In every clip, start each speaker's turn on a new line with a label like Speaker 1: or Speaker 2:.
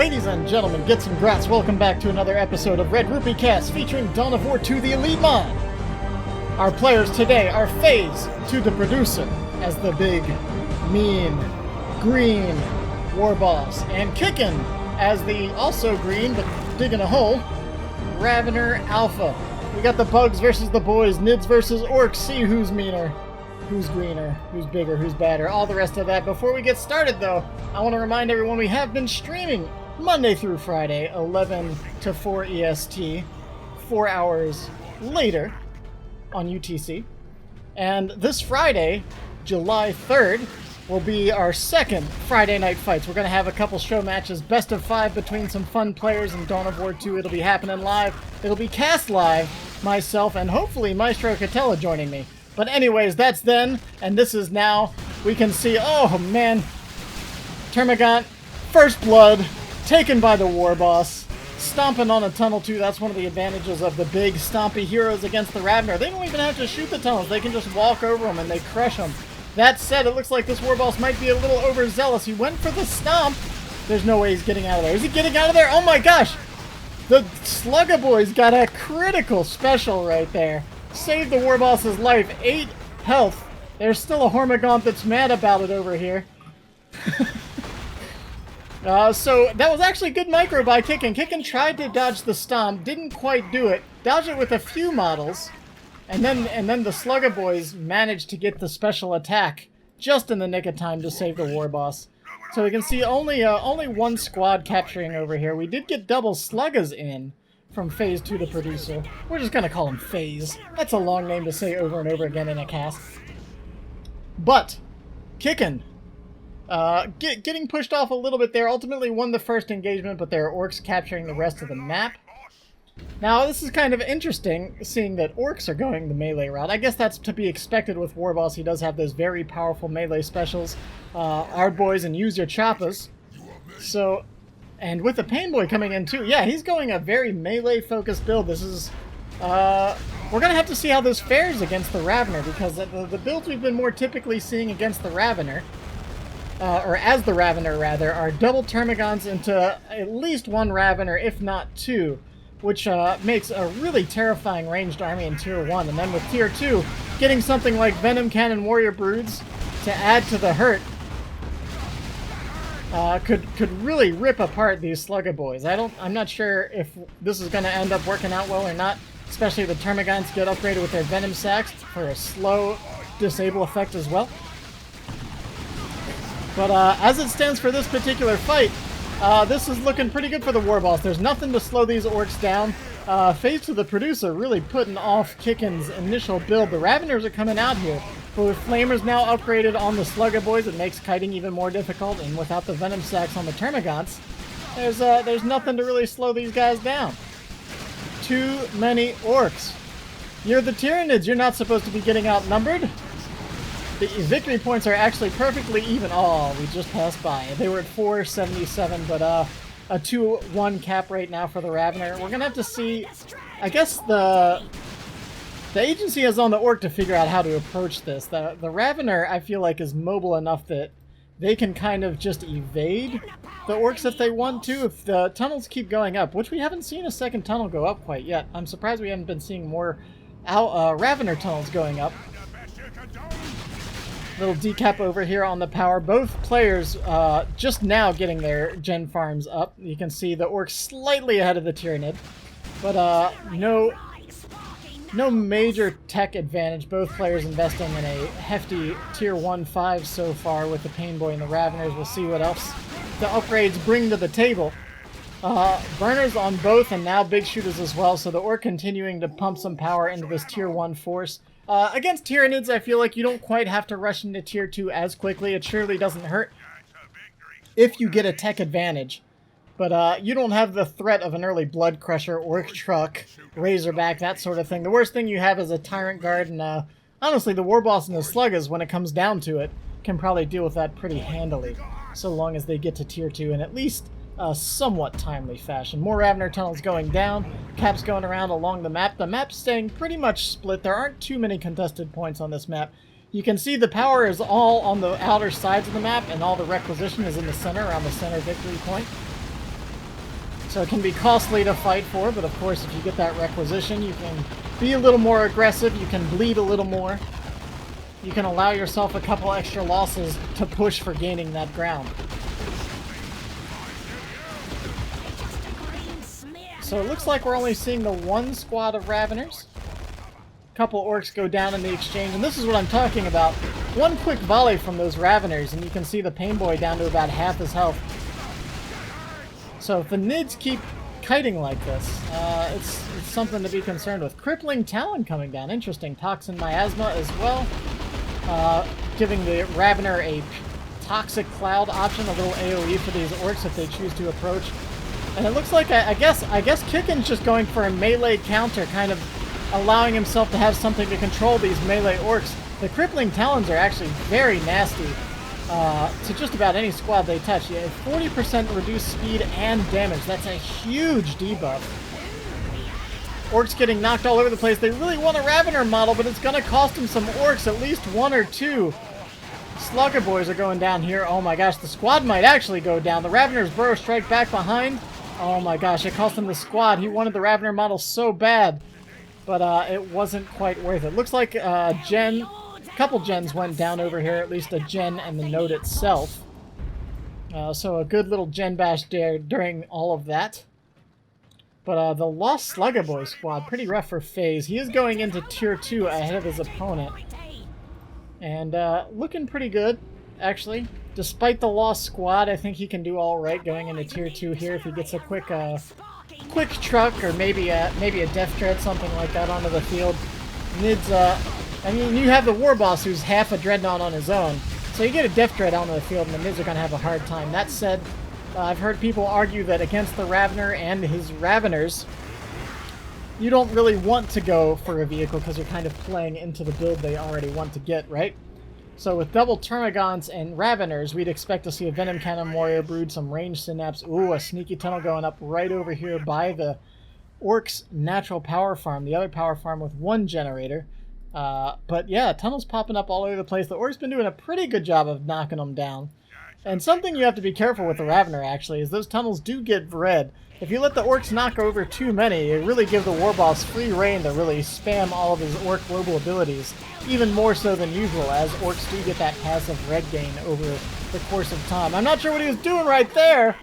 Speaker 1: Ladies and gentlemen, gits and grats, welcome back to another episode of Red-Rupee Cast featuring Dawn of War 2 the Elite Mod. Our players today are Phase2daProducer as the big, mean, green Warboss, and Kickin as the also green, but digging a hole, Ravener Alpha. We got the bugs versus the boys, nids versus orcs, see who's meaner, who's greener, who's bigger, who's badder, all the rest of that. Before we get started though, I want to remind everyone we have been streaming Monday through Friday, 11 to 4 EST, 4 hours later on UTC. And this Friday, July 3rd, will be our second Friday night fights. We're going to have a couple show matches, best of 5 between some fun players in Dawn of War 2. It'll be happening live. It'll be cast live, myself, and hopefully Maestro Catella joining me. But anyways, that's then, and this is now. We can see, oh man, Termagant, first blood, taken by the Warboss, stomping on a tunnel too. That's one of the advantages of the big stompy heroes against the Ravener. They don't even have to shoot the tunnels, they can just walk over them and they crush them. That said, it looks like this Warboss might be a little overzealous. He went for the stomp. There's no way he's getting out of there. Is he getting out of there? Oh my gosh! The Slugga Boys got a critical special right there. Saved the Warboss's life. 8 health. There's still a Hormigaunt that's mad about it over here. So that was actually good micro by Kickin. Kickin tried to dodge the stomp, didn't quite do it. Dodged it with a few models. And then the Slugga Boys managed to get the special attack just in the nick of time to save the Warboss. So we can see only one squad capturing over here. We did get double Sluggas in from Phase2daProducer. We're just gonna call him Phase. That's a long name to say over and over again in a cast. But Kickin, getting pushed off a little bit there. Ultimately won the first engagement, but there are orcs capturing the rest of the map. Now, this is kind of interesting, seeing that orcs are going the melee route. I guess that's to be expected with Warboss. He does have those very powerful melee specials. Hard boys and use your choppas. So, and with the Pain Boy coming in too, yeah, he's going a very melee-focused build. This is, we're going to have to see how this fares against the Ravener, because the builds we've been more typically seeing against the Ravener, or as the Ravener rather, are double Termagants into at least one Ravener, if not 2. Which makes a really terrifying ranged army in Tier 1. And then with Tier 2, getting something like Venom Cannon Warrior Broods to add to the hurt could really rip apart these Slugga Boys. I'm not sure if this is going to end up working out well or not, especially if the Termagants get upgraded with their Venom Sacs for a slow disable effect as well. But as it stands for this particular fight, this is looking pretty good for the Warboss. There's nothing to slow these orcs down. Phase2daProducer really putting off Kickin's initial build. The Raveners are coming out here, but with Flamers now upgraded on the Slugga Boys, it makes kiting even more difficult, and without the Venom Sacs on the Termagants, there's nothing to really slow these guys down. Too many orcs. You're the Tyranids, you're not supposed to be getting outnumbered. The victory points are actually perfectly even. Oh, we just passed by. They were at 477, but a 2-1 cap right now for the Ravener. We're gonna have to see. I guess the agency is on the orc to figure out how to approach this. The Ravener, I feel like, is mobile enough that they can kind of just evade the orcs if they want to. If the tunnels keep going up, which we haven't seen a second tunnel go up quite yet. I'm surprised we haven't been seeing more Ravener tunnels going up. Little decap over here on the power. Both players just now getting their gen farms up. You can see the orcs slightly ahead of the Tyranid, but no major tech advantage. Both players investing in a hefty Tier 1-5 so far with the Pain Boy and the Raveners. We'll see what else the upgrades bring to the table. Burners on both, and now big shooters as well, so the orc continuing to pump some power into this Tier 1 force. Against Tyranids, I feel like you don't quite have to rush into Tier 2 as quickly. It surely doesn't hurt if you get a tech advantage. But you don't have the threat of an early Blood Crusher, Orc Truck, Razorback, that sort of thing. The worst thing you have is a Tyrant Guard, and honestly, the Warboss and the Sluggas, when it comes down to it, can probably deal with that pretty handily, so long as they get to Tier 2 in at least a somewhat timely fashion. More Ravener tunnels going down, caps going around along the map. The map's staying pretty much split. There aren't too many contested points on this map. You can see the power is all on the outer sides of the map, and all the requisition is in the center, around the center victory point. So it can be costly to fight for, but of course if you get that requisition, you can be a little more aggressive, you can bleed a little more. You can allow yourself a couple extra losses to push for gaining that ground. So it looks like we're only seeing the one squad of Raveners. A couple orcs go down in the exchange, and this is what I'm talking about. One quick volley from those Raveners, and you can see the Pain Boy down to about half his health. So if the Nids keep kiting like this, it's something to be concerned with. Crippling Talon coming down. Interesting. Toxin Miasma as well. Giving the Ravener a Toxic Cloud option, a little AoE for these orcs if they choose to approach. And it looks like, I guess Kickin's just going for a melee counter, kind of allowing himself to have something to control these melee orcs. The Crippling Talons are actually very nasty to just about any squad they touch. Yeah, 40% reduced speed and damage. That's a huge debuff. Orcs getting knocked all over the place. They really want a Ravener model, but it's going to cost them some orcs, at least one or two. Slugger boys are going down here. Oh my gosh, the squad might actually go down. The Raveners burrow strike back behind. Oh my gosh, it cost him the squad. He wanted the Ravener model so bad, but it wasn't quite worth it. Looks like a couple gens went down over here, at least a gen and the node itself. So a good little gen bash there during all of that. But the Lost Slugger Boy squad, pretty rough for Phase. He is going into Tier 2 ahead of his opponent. And looking pretty good, actually. Despite the lost squad, I think he can do all right going into Tier 2 here if he gets a quick truck or maybe a Death Dread, something like that, onto the field. Nids, I mean, you have the Warboss who's half a Dreadnought on his own. So you get a Death Dread onto the field and the Nids are going to have a hard time. That said, I've heard people argue that against the Ravener and his Raveners, you don't really want to go for a vehicle because you're kind of playing into the build they already want to get, right? So with double Termagants and Raveners, we'd expect to see a Venom Cannon Warrior Brood, some range Synapse. Ooh, a sneaky tunnel going up right over here by the Orcs' natural power farm, the other power farm with one generator. But yeah, tunnels popping up all over the place. The Orcs been doing a pretty good job of knocking them down. And something you have to be careful with the Ravener, actually, is those tunnels do get red. If you let the Orcs knock over too many, it really give the Warboss free reign to really spam all of his Orc global abilities, even more so than usual, as Orcs do get that passive red gain over the course of time. I'm not sure what he was doing right there!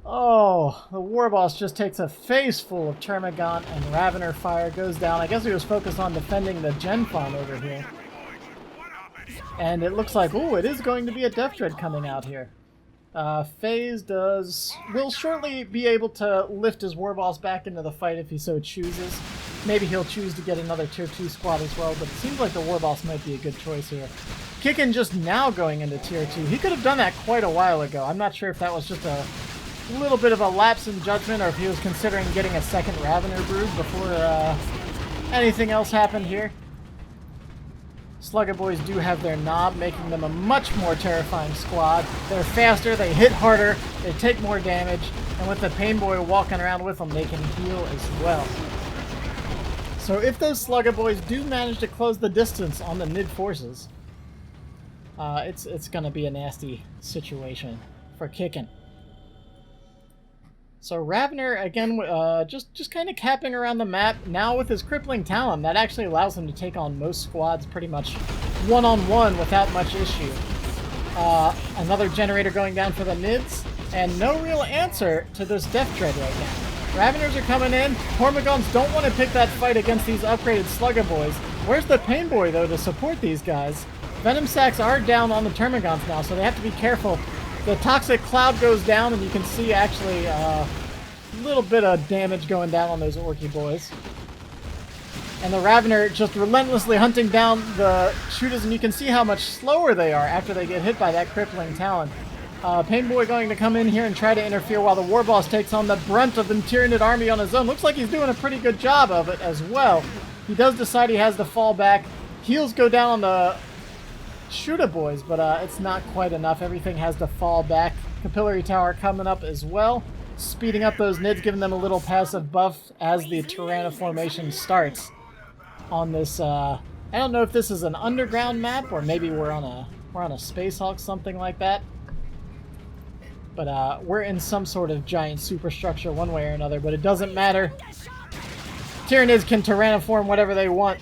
Speaker 1: Oh, the Warboss just takes a face full of Termagant and Ravener fire, goes down. I guess he was focused on defending the gen farm over here. And it looks like, ooh, it is going to be a Death Dread coming out here. Phase will shortly be able to lift his Warboss back into the fight if he so chooses. Maybe he'll choose to get another Tier 2 squad as well, but it seems like the Warboss might be a good choice here. Kickin just now going into Tier 2. He could have done that quite a while ago. I'm not sure if that was just a little bit of a lapse in judgment or if he was considering getting a second Ravener Brood before anything else happened here. Slugger Boys do have their knob, making them a much more terrifying squad. They're faster, they hit harder, they take more damage, and with the Pain Boy walking around with them, they can heal as well. So if those Slugger Boys do manage to close the distance on the Nid forces, it's going to be a nasty situation for Kickin. So Ravener, again, just kind of capping around the map. Now with his Crippling Talon, that actually allows him to take on most squads pretty much one-on-one without much issue. Another generator going down for the Nids, and no real answer to this Death Dread right now. Raveners are coming in. Hormigons don't want to pick that fight against these upgraded Slugger Boys. Where's the Pain Boy, though, to support these guys? Venom Sacs are down on the Termagants now, so they have to be careful. The Toxic Cloud goes down, and you can see actually a little bit of damage going down on those Orky boys. And the Ravener just relentlessly hunting down the shooters, and you can see how much slower they are after they get hit by that Crippling Talon. Pain Boy going to come in here and try to interfere while the Warboss takes on the brunt of the Tyranid army on his own. Looks like he's doing a pretty good job of it as well. He does decide he has to fall back. Heals go down on the Shooter Boys, but it's not quite enough. Everything has to fall back. Capillary Tower coming up as well, speeding up those Nids, giving them a little passive buff as the Tyrannoformation starts on this. I don't know if this is an underground map or maybe we're on a Space Hulk, something like that. But we're in some sort of giant superstructure one way or another, but it doesn't matter. Tyranids can tyrannoform whatever they want.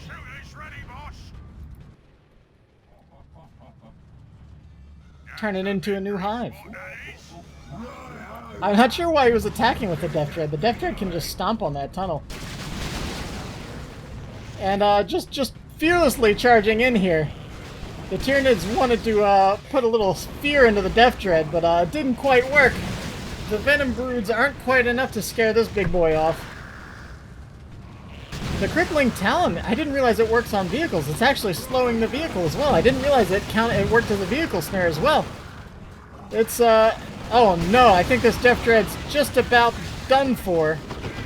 Speaker 1: Turn it into a new hive. I'm not sure why he was attacking with the Death Dread. The Death Dread can just stomp on that tunnel. And just fearlessly charging in here. The Tyranids wanted to put a little fear into the Death Dread, but it didn't quite work. The Venom Broods aren't quite enough to scare this big boy off. The Crippling Talon, I didn't realize it works on vehicles. It's actually slowing the vehicle as well. I didn't realize it worked as a vehicle snare as well. It's, oh no, I think this Death Dread's just about done for.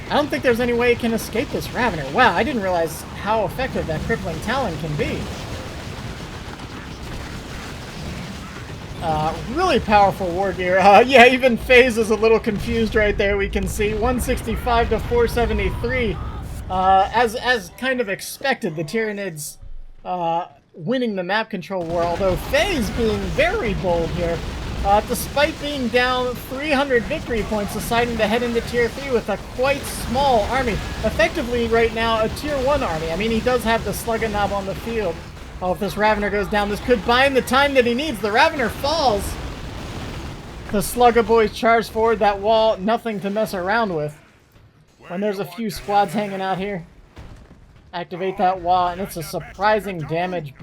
Speaker 1: I don't think there's any way it can escape this Ravener. Wow, I didn't realize how effective that Crippling Talon can be. Really powerful war gear. Yeah, even FaZe is a little confused right there, we can see. 165 to 473. As kind of expected, the Tyranids winning the map control war, although FaZe being very bold here, despite being down 300 victory points, deciding to head into Tier 3 with a quite small army. Effectively, right now, a Tier 1 army. I mean, he does have the Slugga Knob on the field. Oh, if this Ravener goes down, this could buy him the time that he needs. The Ravener falls. The Slugga boys charge forward. That wall, nothing to mess around with. When there's a few squads hanging out here, activate that wall, and it's a surprising damage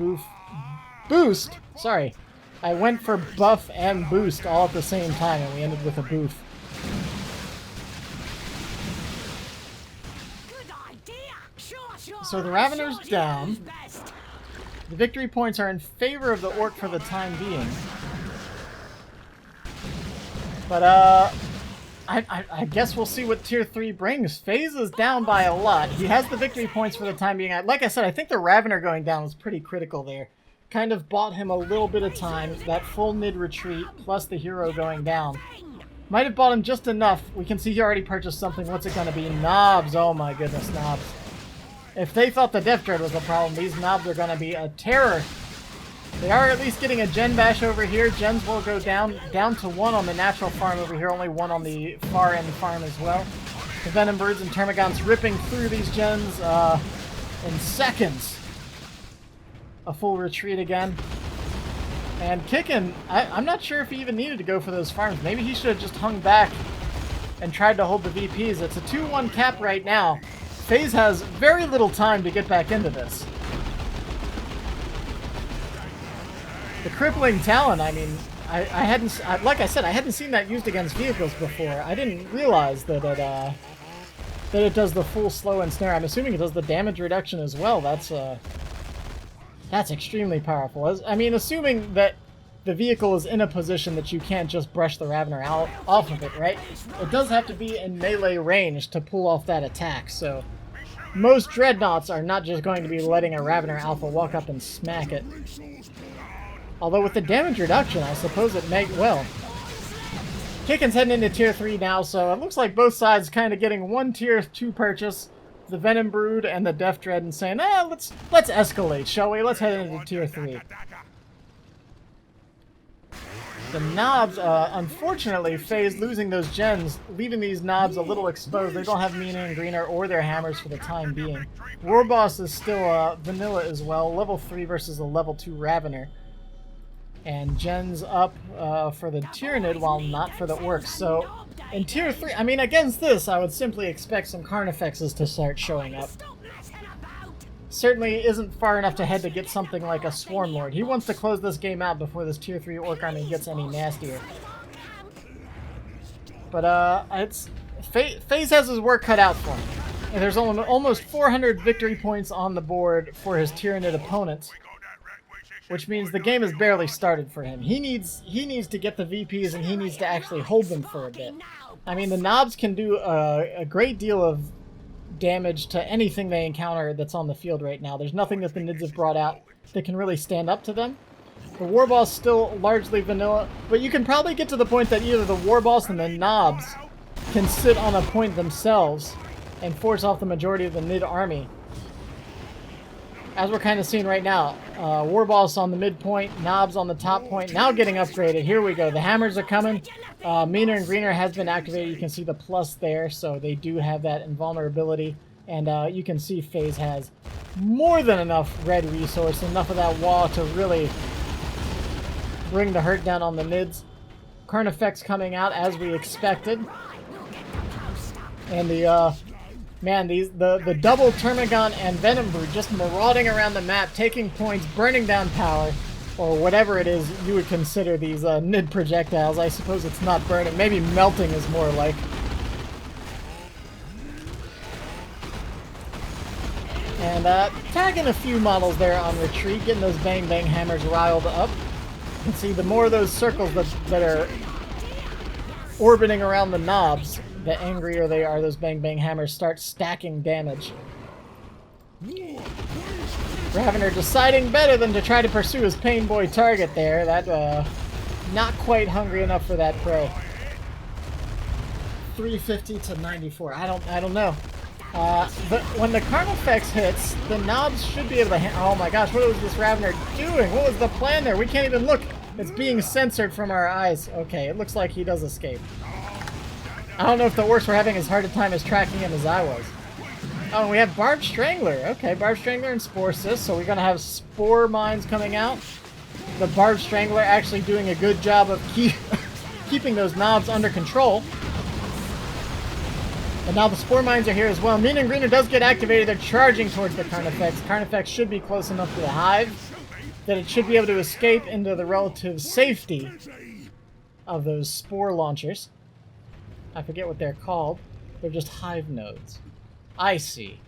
Speaker 1: boost. Sorry. I went for buff and boost all at the same time, and we ended with a boof. So the Ravener's down. The victory points are in favor of the Orc for the time being. But, I guess we'll see what Tier 3 brings. FaZe is down by a lot. He has the victory points for the time being. Like I said, I think the Ravener going down was pretty critical there. Kind of bought him a little bit of time. That full mid retreat plus the hero going down might have bought him just enough. We can see he already purchased something. What's it going to be? Knobs. Oh my goodness, knobs. If they thought the Death Dread was a problem, these knobs are going to be a terror. They are at least getting a Gen Bash over here. Gens will go down to 1 on the natural farm over here, only 1 on the far end farm as well. The Venom Birds and Termagants ripping through these gens in seconds. A full retreat again. And Kickin, I'm not sure if he even needed to go for those farms. Maybe he should have just hung back and tried to hold the VPs. It's a 2-1 cap right now. FaZe has very little time to get back into this. The Crippling Talon, I mean, I hadn't, like I said, I hadn't seen that used against vehicles before. I didn't realize that it does the full slow and snare. I'm assuming it does the damage reduction as well. That's extremely powerful. I mean, assuming that the vehicle is in a position that you can't just brush the Ravener out off of it, right? It does have to be in melee range to pull off that attack, so most Dreadnoughts are not just going to be letting a Ravener Alpha walk up and smack it. Although with the damage reduction, I suppose it may well. Kickin's heading into Tier 3 now, so it looks like both sides kind of getting one Tier 2 purchase. The Venom Brood and the Death Dread, and saying, let's escalate, shall we? Let's head into Tier 3. The knobs, unfortunately, FaZe losing those gens, leaving these knobs a little exposed. They don't have Meaner and Greener or their hammers for the time being. Warboss is still vanilla as well, level 3 versus a level 2 Ravener. And gens up for the Tyranid while not for the Orcs. So in Tier 3, I mean, against this, I would simply expect some Carnifexes to start showing up. Certainly isn't far enough ahead to get something like a Swarm Lord. He wants to close this game out before this Tier 3 Orc army gets any nastier. But FaZe has his work cut out for him. And there's almost 400 victory points on the board for his Tyranid opponents. Which means the game has barely started for him. He needs to get the VPs, and he needs to actually hold them for a bit. I mean, the knobs can do a great deal of damage to anything they encounter that's on the field right now. There's nothing that the Nids have brought out that can really stand up to them. The Warboss still largely vanilla, but you can probably get to the point that either the Warboss and the knobs can sit on a point themselves and force off the majority of the Nid army. as we're kind of seeing right now, Warboss on the midpoint, Knobs on the top point, now getting upgraded. Here we go. The hammers are coming. Meaner and Greener has been activated. You can see the plus there, so they do have that invulnerability. And you can see Phase has more than enough red resource, enough of that wall to really bring the hurt down on the mids. Carnifex coming out as we expected. And the man, the double Termagon and Venom Brood just marauding around the map, taking points, burning down power, or whatever it is you would consider these mid projectiles. I suppose it's not burning, maybe melting is more like. And tagging a few models there on retreat, getting those bang bang hammers riled up. You can see the more of those circles that are orbiting around the knobs, the angrier they are, those bang bang hammers start stacking damage. Ravener deciding better than to try to pursue his Pain Boy target there. That, not quite hungry enough for that pro. 350 to 94. I don't know. But when the Carnifex hits, the knobs should be able to oh my gosh, what was this Ravener doing? What was the plan there? We can't even look. It's being censored from our eyes. Okay, it looks like he does escape. I don't know if the worst we're having as hard a time as tracking him as I was. Oh, and we have Barbed Strangler. Okay, Barbed Strangler and Spore Cyst, so we're going to have Spore Mines coming out. The Barbed Strangler actually doing a good job of keeping those knobs under control. And now the Spore Mines are here as well. Mean and Greener does get activated. They're charging towards the Carnifex. Carnifex should be close enough to the Hive that it should be able to escape into the relative safety of those Spore Launchers. I forget what they're called. They're just Hive nodes. I see.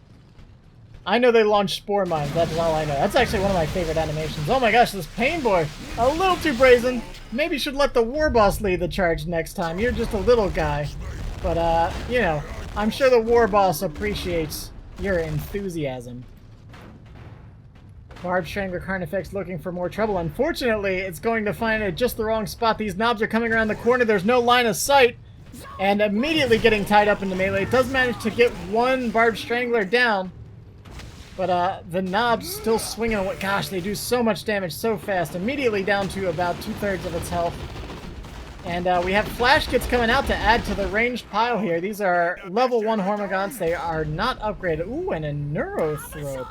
Speaker 1: I know they launch Spore Mines. That's all I know. That's actually one of my favorite animations. Oh my gosh, this Pain Boy. A little too brazen. Maybe should let the Warboss lead the charge next time. You're just a little guy. But, you know, I'm sure the Warboss appreciates your enthusiasm. Barbed Strangler Carnifex looking for more trouble. Unfortunately, it's going to find it just the wrong spot. These knobs are coming around the corner. There's no line of sight. And immediately getting tied up into melee. It does manage to get one Barbed Strangler down. But the knobs still swinging away. Gosh, they do so much damage so fast. Immediately down to about 2/3 of its health. And we have Flash Kits coming out to add to the ranged pile here. These are level 1 Hormigons. They are not upgraded. Ooh, and a Neurothrope.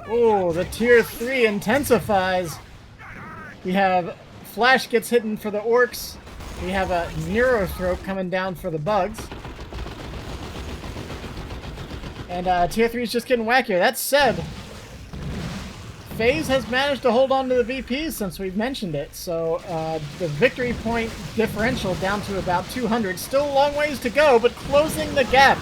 Speaker 1: Ooh, the tier 3 intensifies. We have Flash Kits hitting for the Orcs. We have a Neurothrope coming down for the Bugs. And tier 3 is just getting wackier. That said, Phase has managed to hold on to the VPs since we've mentioned it. So the victory point differential down to about 200. Still a long ways to go, but closing the gap.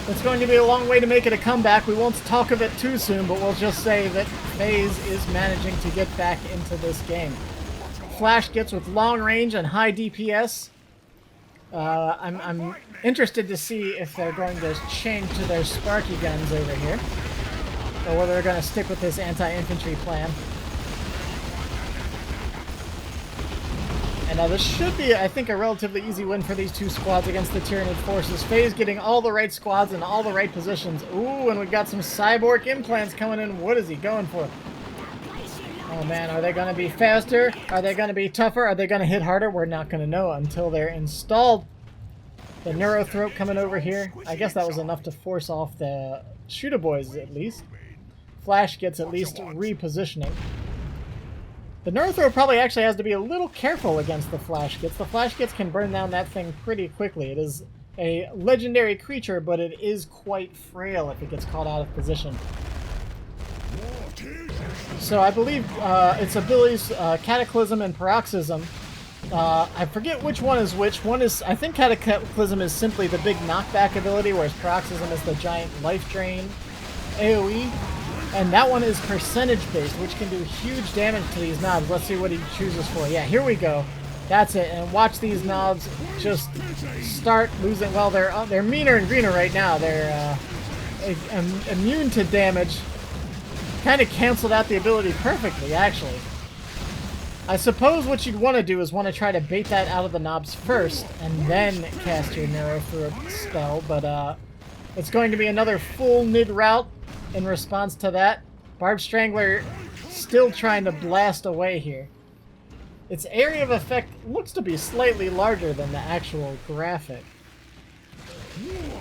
Speaker 1: It's going to be a long way to make it a comeback. We won't talk of it too soon, but we'll just say that Phase is managing to get back into this game. Flash Kits with long range and high DPS. I'm interested to see if they're going to change to their Sparky guns over here, or whether they're going to stick with this anti-infantry plan. And this should be, I think, a relatively easy win for these two squads against the Tyranid forces. Phase getting all the right squads in all the right positions. Ooh, and we've got some cyborg implants coming in. What is he going for? Oh man, are they going to be faster? Are they going to be tougher? Are they going to hit harder? We're not going to know until they're installed. The Neurothrope coming over here. I guess that was enough to force off the Shooter Boys at least. Flash gets at least repositioning. The Neurothrope probably actually has to be a little careful against the Flash Kits. The Flash Kits can burn down that thing pretty quickly. It is a legendary creature, but it is quite frail if it gets caught out of position. So I believe its abilities, Cataclysm and Paroxysm, I forget which one is which. One is, I think Cataclysm is simply the big knockback ability, whereas Paroxysm is the giant life drain AoE. And that one is percentage based, which can do huge damage to these knobs. Let's see what he chooses for. Yeah, here we go. That's it. And watch these knobs just start losing. Well, they're meaner and greener right now. They're immune to damage. Kind of canceled out the ability perfectly, actually. I suppose what you'd want to do is want to try to bait that out of the knobs first, and then cast your Neurothrope spell, but it's going to be another full mid route in response to that. Barb Strangler still trying to blast away here. Its area of effect looks to be slightly larger than the actual graphic.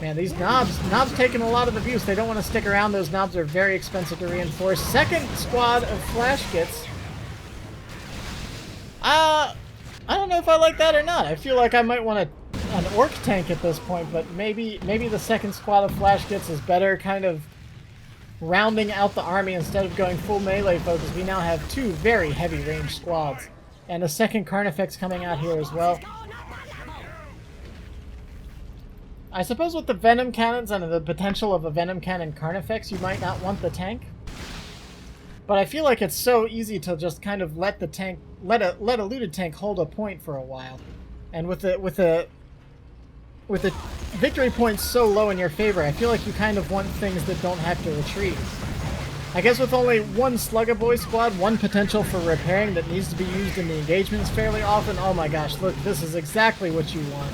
Speaker 1: Man, these knobs taking a lot of abuse. They don't want to stick around. Those knobs are very expensive to reinforce. Second squad of flash gets. I don't know if I like that or not. I feel like I might want an orc tank at this point, but maybe the second squad of flash gets is better, kind of rounding out the army instead of going full melee focus. We now have two very heavy range squads. And a second Carnifex coming out here as well. I suppose with the Venom Cannons and the potential of a Venom Cannon Carnifex, you might not want the tank. But I feel like it's so easy to just kind of let the tank, let a looted tank hold a point for a while. And with the victory points so low in your favor, I feel like you kind of want things that don't have to retreat. I guess with only one Sluggaboy squad, one potential for repairing that needs to be used in the engagements fairly often. Oh my gosh, look, this is exactly what you want.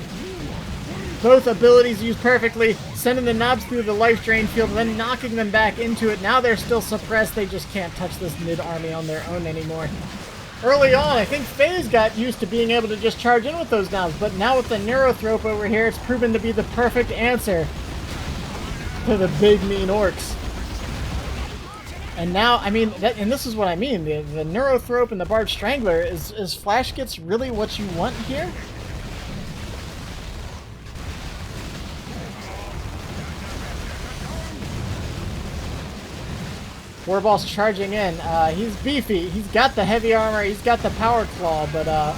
Speaker 1: Both abilities used perfectly, sending the knobs through the life drain field, and then knocking them back into it. Now they're still suppressed, they just can't touch this mid-army on their own anymore. Early on, I think FaZe got used to being able to just charge in with those knobs, but now with the Neurothrope over here, it's proven to be the perfect answer to the big mean orcs. And now, I mean, and this is what I mean, the Neurothrope and the Barb Strangler, is Flash Gets really what you want here? Warboss charging in. He's beefy, he's got the heavy armor, he's got the power claw, but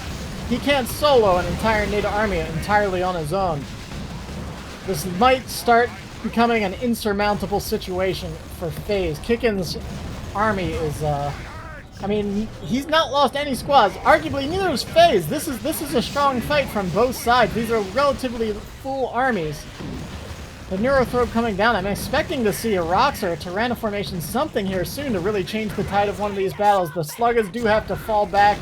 Speaker 1: he can't solo an entire Nida army entirely on his own. This might start becoming an insurmountable situation for FaZe. Kickin's army is, I mean, he's not lost any squads. Arguably, neither is FaZe. This is a strong fight from both sides. These are relatively full armies. The Neurothrope coming down. I'm expecting to see a Rox or a Tyranna formation, something here soon to really change the tide of one of these battles. The Sluggers do have to fall back.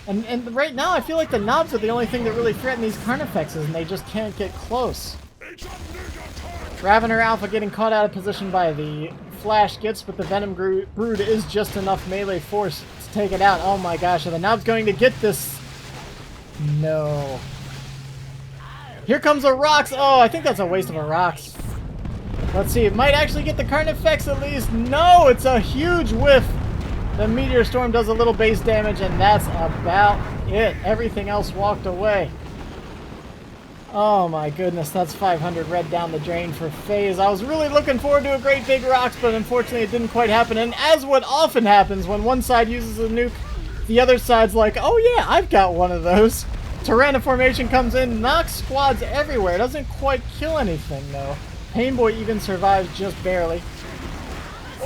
Speaker 1: And right now, I feel like the knobs are the only thing that really threaten these Carnifexes, and they just can't get close. Ravener Alpha getting caught out of position by the Flash Gets, but the Venom Brood is just enough melee force to take it out. Oh my gosh, are the knobs going to get this? No. Here comes a Rox. Oh, I think that's a waste of a Rox. Let's see, it might actually get the Carnifex at least. No, it's a huge whiff. The Meteor Storm does a little base damage, and that's about it. Everything else walked away. Oh my goodness, that's 500 red down the drain for FaZe. I was really looking forward to a great big Rox, but unfortunately it didn't quite happen. And as what often happens when one side uses a nuke, the other side's like, oh yeah, I've got one of those. Tyranna formation comes in, knocks squads everywhere. Doesn't quite kill anything though. Painboy even survives just barely.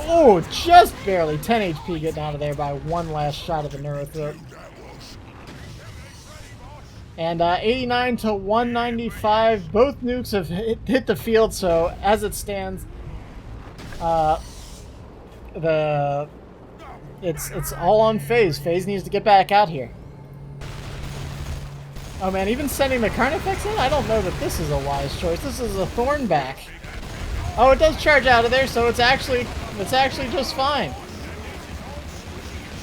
Speaker 1: Oh, just barely. 10 HP getting out of there by one last shot of the Neurothrope. And 89 to 195. Both nukes have hit the field, so as it stands, it's all on FaZe. FaZe needs to get back out here. Oh man, even sending the Carnifex in? I don't know that this is a wise choice. This is a Thornback. Oh, it does charge out of there, so it's actually just fine.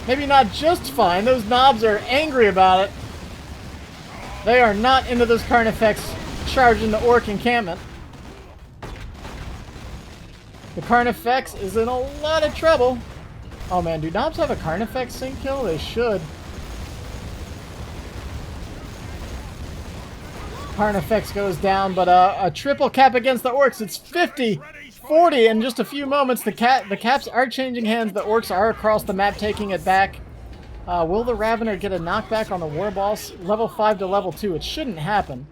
Speaker 1: Maybe not just fine. Those knobs are angry about it. They are not into this Carnifex charging the Orc encampment. The Carnifex is in a lot of trouble. Oh man, do knobs have a Carnifex sync kill? They should. Carnifex goes down, but a triple cap against the Orcs. It's 50-40 in just a few moments. The caps are changing hands. The Orcs are across the map taking it back. Will the Ravener get a knockback on the Warboss? Level 5 to level 2. It shouldn't happen.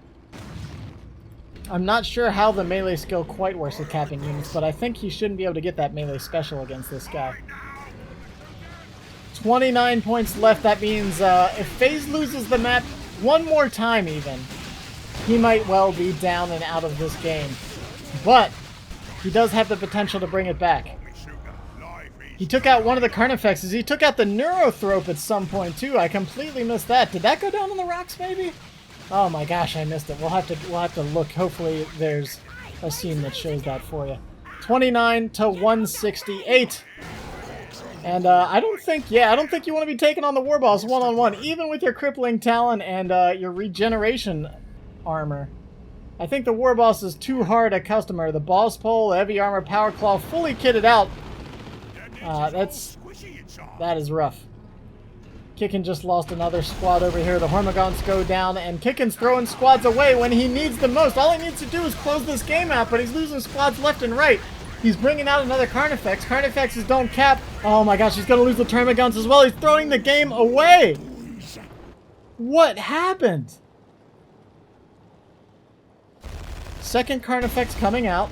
Speaker 1: I'm not sure how the melee skill quite works with capping units, but I think he shouldn't be able to get that melee special against this guy. 29 points left. That means if FaZe loses the map one more time even, he might well be down and out of this game. But he does have the potential to bring it back. He took out one of the Carnifexes. He took out the Neurothrope at some point too. I completely missed that. Did that go down on the rocks maybe? Oh my gosh, I missed it. We'll have to look. Hopefully there's a scene that shows that for you. 29 to 168. And I don't think you want to be taking on the Warboss one-on-one, even with your crippling talent and your regeneration armor. I think the Warboss is too hard a customer. The boss pole, heavy armor, power claw, fully kitted out. That is rough. Kickin just lost another squad over here. The Hormagaunts go down, and Kickin's throwing squads away when he needs the most. All he needs to do is close this game out, but he's losing squads left and right. He's bringing out another Carnifex. Carnifexes don't cap. Oh my gosh, he's going to lose the Termagants as well. He's throwing the game away. What happened? Second Carnifex coming out.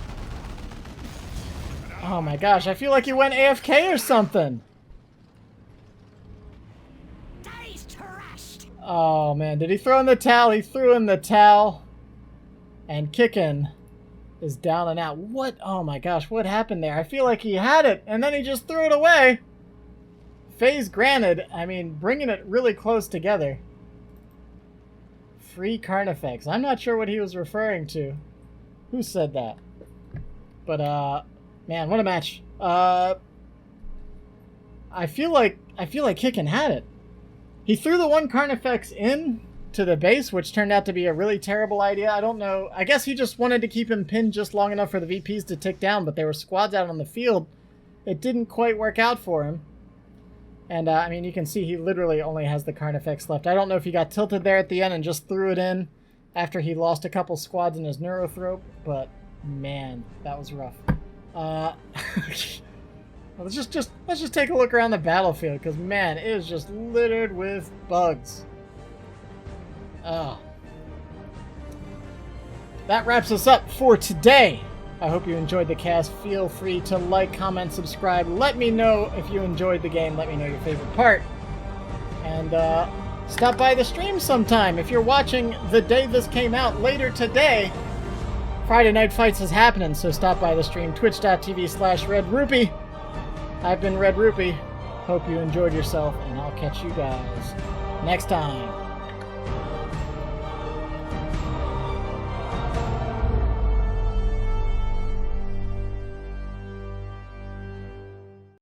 Speaker 1: Oh my gosh, I feel like he went AFK or something. Oh man, did he throw in the towel? He threw in the towel. And Kickin is down and out. What? Oh my gosh, what happened there? I feel like he had it, and then he just threw it away. Phase granted. I mean, bringing it really close together. Free Carnifex. I'm not sure what he was referring to. Who said that? But, man, what a match. I feel like Kickin had it. He threw the one Carnifex in to the base, which turned out to be a really terrible idea. I don't know. I guess he just wanted to keep him pinned just long enough for the VPs to tick down, but there were squads out on the field. It didn't quite work out for him. And, I mean, you can see he literally only has the Carnifex left. I don't know if he got tilted there at the end and just threw it in after he lost a couple squads in his Neurothrope, but, man, that was rough. Let's just take a look around the battlefield, because, man, it is just littered with bugs. Oh. That wraps us up for today. I hope you enjoyed the cast. Feel free to like, comment, subscribe. Let me know if you enjoyed the game. Let me know your favorite part. And stop by the stream sometime. If you're watching the day this came out, later today, Friday Night Fights is happening, so stop by the stream. Twitch.tv/Red-Rupee. I've been Red-Rupee. Hope you enjoyed yourself, and I'll catch you guys next time.